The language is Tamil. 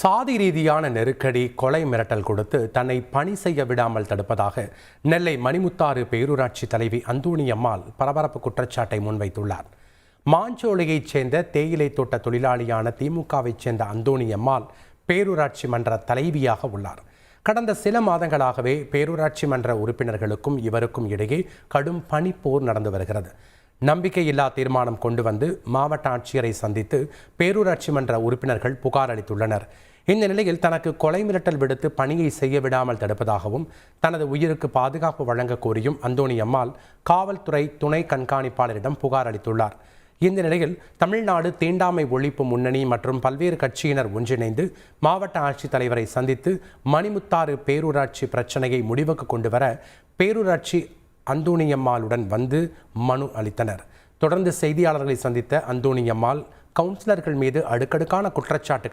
சாதி ரீதியான நெருக்கடி, கொலை மிரட்டல் கொடுத்து தன்னை பணி செய்ய விடாமல் தடுப்பதாக நெல்லை மணிமுத்தாறு பேரூராட்சி தலைவி அந்தோணியம்மாள் பரபரப்பு குற்றச்சாட்டை முன்வைத்துள்ளார். மாஞ்சோலையைச் சேர்ந்த தேயிலை தோட்ட தொழிலாளியான திமுகவைச் சேர்ந்த அந்தோணியம்மாள் பேரூராட்சி மன்ற தலைவியாக உள்ளார். கடந்த சில மாதங்களாகவே பேரூராட்சி மன்ற உறுப்பினர்களுக்கும் இவருக்கும் இடையே கடும் பணிப்போர் நடந்து வருகிறது. நம்பிக்கையில்லா தீர்மானம் கொண்டு வந்து மாவட்ட ஆட்சியரை சந்தித்து பேரூராட்சி மன்ற உறுப்பினர்கள் புகார் அளித்துள்ளனர். இந்த நிலையில் தனக்கு கொலை மிரட்டல் விடுத்து பணியை செய்ய விடாமல் தடுப்பதாகவும் தனது உயிருக்கு பாதுகாப்பு வழங்க கோரியும் அந்தோணியம்மாள் காவல்துறை துணை கண்காணிப்பாளரிடம் புகார் அளித்துள்ளார். இந்த நிலையில் தமிழ்நாடு தீண்டாமை ஒழிப்பு முன்னணி மற்றும் பல்வேறு கட்சியினர் ஒன்றிணைந்து மாவட்ட ஆட்சித்தலைவரை சந்தித்து மணிமுத்தாறு பேரூராட்சி பிரச்சனையை முடிவுக்கு கொண்டு வர பேரூராட்சி அந்தோணியம்மாளுடன் வந்து மனு அளித்தனர். தொடர்ந்து செய்தியாளர்களை சந்தித்த அந்தோணியம்மாள் கவுன்சிலர்கள் மீது அடுக்கடுக்கான குற்றச்சாட்டுகள்